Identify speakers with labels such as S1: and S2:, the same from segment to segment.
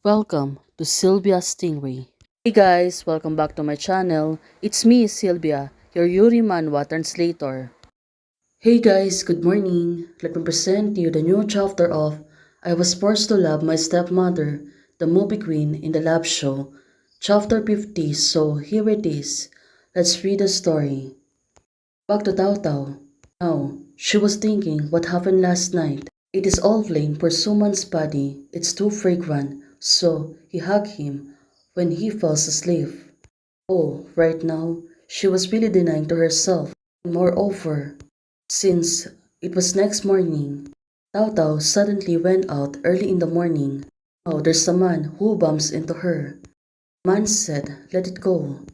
S1: Welcome to Sylvia Stingray. Hey guys, welcome back to my channel. It's me, Sylvia, your Yuri Manhwa translator. Hey guys, good morning. Let me present you the new chapter of I Was Forced to Love My Stepmother, the movie queen in the lab show. Chapter 50, so here it is. Let's read the story. Back to Tao Tao. Now, she was thinking what happened last night. It is all plain for Suman's body. It's too fragrant, so he hugged him when he fell asleep. Oh, right now, she was really denying to herself. And moreover, since it was next morning, Tao Tao suddenly went out early in the morning. Now there's a man who bumps into her. Man said, let it go.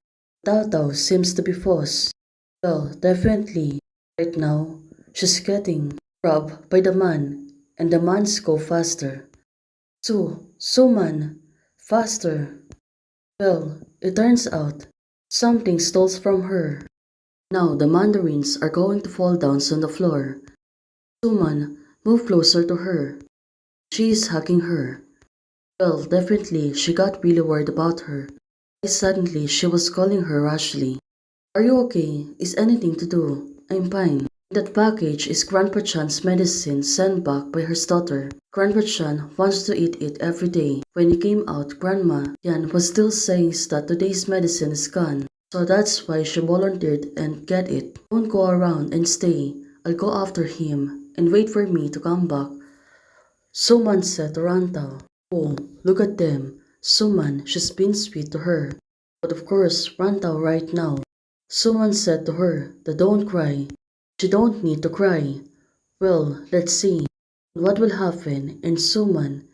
S1: Tao Tao seems to be forced. Well, definitely. Right now, she's getting robbed by the man, and the mans go faster. Suman, faster. Well, it turns out something stole from her. Now the mandarins are going to fall down on the floor. Suman, move closer to her. She is hugging her. Well, definitely she got really worried about her. Suddenly she was calling her rashly. Are you okay? Is anything to do? I'm fine. That package is Grandpa Chan's medicine sent back by her daughter. Grandpa Chan wants to eat it every day. When he came out, Grandma Yan was still saying that today's medicine is gone. So that's why she volunteered and get it. Don't go around and stay. I'll go after him and wait for me to come back. Suman said to Rantao. Oh, look at them. Suman, she's been sweet to her. But of course, Rantao right now. Someone said to her that don't cry. She don't need to cry. Well, let's see what will happen and Suman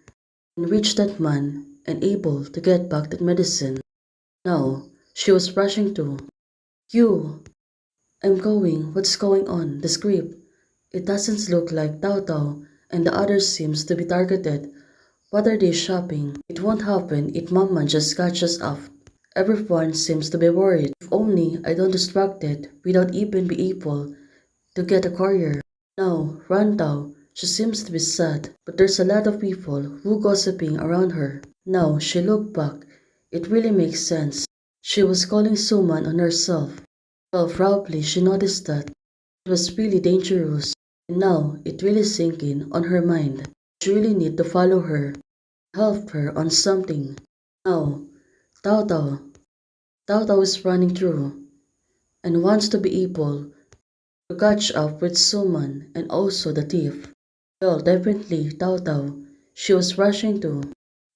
S1: can reach that man and able to get back that medicine. Now, she was rushing to. You, I'm going. What's going on? The script. It doesn't look like Tao Tao and the others seems to be targeted. What are they shopping? It won't happen if Mama just catches up. Everyone seems to be worried. If only I don't distract it without even be able to get a courier. Now, Rantao, she seems to be sad, but there's a lot of people who gossiping around her. Now she looked back. It really makes sense. She was calling Suman on herself. Well, probably she noticed that it was really dangerous. And now it really sinking on her mind. She really need to follow her, help her on something. Now, Tao Tao. Tao Tao is running through and wants to be able to catch up with Suman and also the thief. Well, definitely Tao Tao. She was rushing to.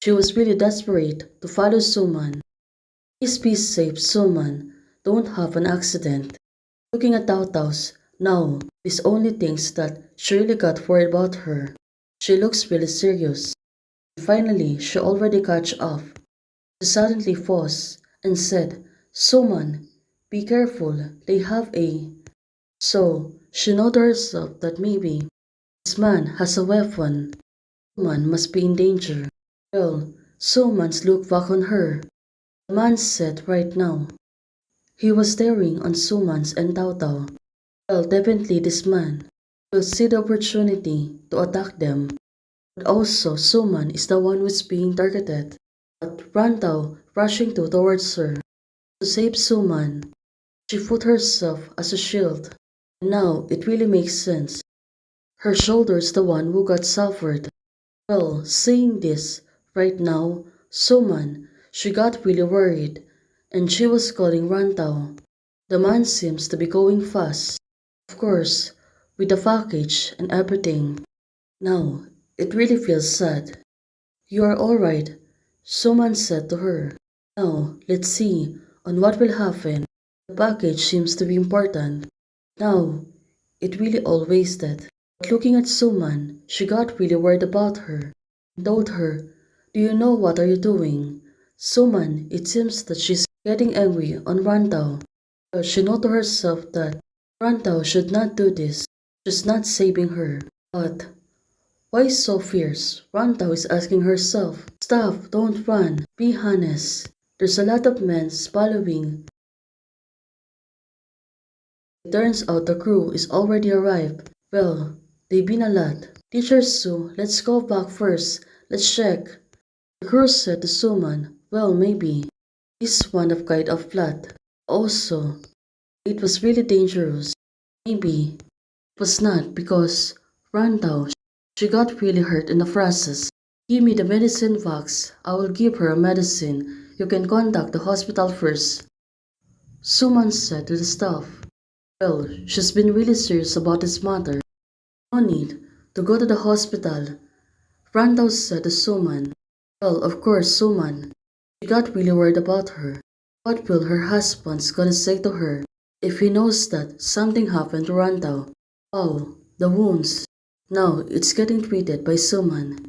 S1: She was really desperate to follow Suman. Please be safe, Suman. Don't have an accident. Looking at Tao Tao's now, these only things that she really got worried about her. She looks really serious. Finally, she already catch up. She suddenly paused and said, Suman, be careful, they have a. So, she know to herself that maybe this man has a weapon. Suman must be in danger. Well, Suman's looked back on her. The man said right now. He was staring on Suman's and Tao Tao. Well, definitely this man will see the opportunity to attack them. But also, Suman is the one who is being targeted. But Rantao rushing towards her. To save Suman, she put herself as a shield. And now it really makes sense. Her shoulder is the one who got suffered. Well, seeing this, right now, Suman, she got really worried. And she was calling Rantao. The man seems to be going fast. Of course, with the package and everything. Now, it really feels sad. You are alright, Suman said to her. Now, let's see on what will happen. The package seems to be important. Now, it really all wasted. But looking at Suman, she got really worried about her. And told her, do you know what are you doing? Suman, it seems that she's getting angry on Rantao. But she know to herself that Rantao should not do this. She's not saving her. But why so fierce? Rantao is asking herself. Stop, don't run. Be honest. There's a lot of men following. It turns out the crew is already arrived. Well, they've been a lot. Teacher Sue, let's go back first. Let's check. The girl said to Suman, well, maybe. This one of kind of flat. Also, it was really dangerous. Maybe it was not because Randall, she got really hurt in the process. Give me the medicine box. I will give her a medicine. You can contact the hospital first. Suman said to the staff. Well, she's been really serious about this matter. No need to go to the hospital. Randall said to Suman. Well, of course, Suman. She got really worried about her. What will her husband's gonna say to her if he knows that something happened to Randall? Oh, the wounds. Now it's getting treated by Suman.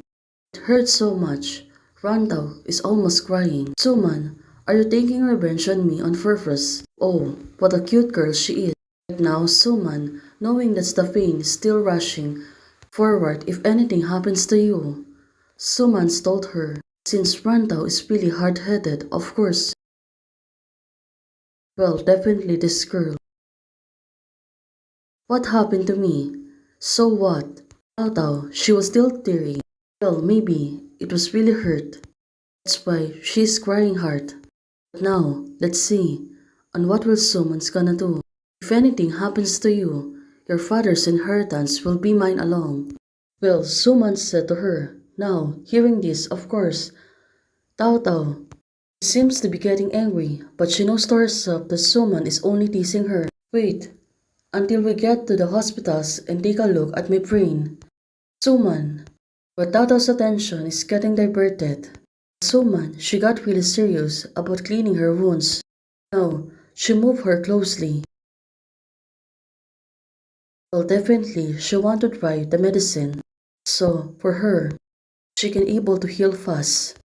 S1: It hurts so much. Randall is almost crying. Suman, are you taking revenge on me on purpose? Oh, what a cute girl she is. Right now, Suman, knowing that the pain is still rushing forward if anything happens to you. Suman told her, since Randall is really hard-headed, of course. Well, definitely this girl. What happened to me? So what? Tao, she was still teary. Well, maybe it was really hurt. That's why she's crying hard. But now, let's see. And what will Suman's gonna do? If anything happens to you, your father's inheritance will be mine alone. Well, Suman said to her. Now, hearing this, of course, Tao seems to be getting angry, but she knows to herself that Suman is only teasing her. Wait, until we get to the hospitals and take a look at my brain. Suman. But Tao's attention is getting diverted. Suman, she got really serious about cleaning her wounds. Now, she moved her closely. Well, definitely, she want to try the medicine. So, for her, she can able to heal fast.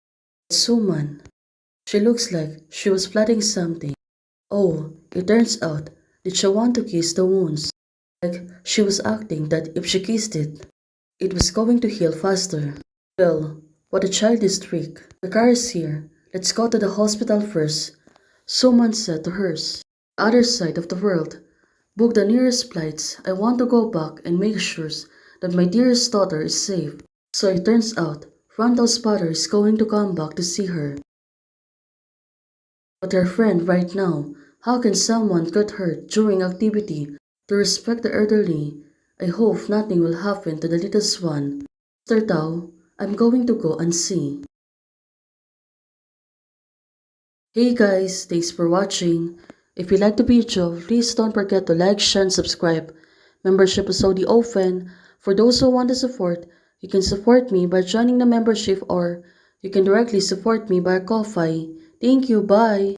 S1: Suman, she looks like she was plotting something. Oh, it turns out that she want to kiss the wounds. Like she was acting that if she kissed it, it was going to heal faster. Well, what a childish trick. The car is here. Let's go to the hospital first. Suman said to hers. The other side of the world. Book the nearest flights. I want to go back and make sure that my dearest daughter is safe. So it turns out, Randall's father is going to come back to see her. But her friend right now, how can someone get hurt during activity? To respect the elderly, I hope nothing will happen to the little one. Mr. Tao, I'm going to go and see. Hey guys, thanks for watching. If you like the video, please don't forget to like, share, and subscribe. Membership is already open. For those who want to support, you can support me by joining the membership or you can directly support me by Ko-Fi. Thank you, bye!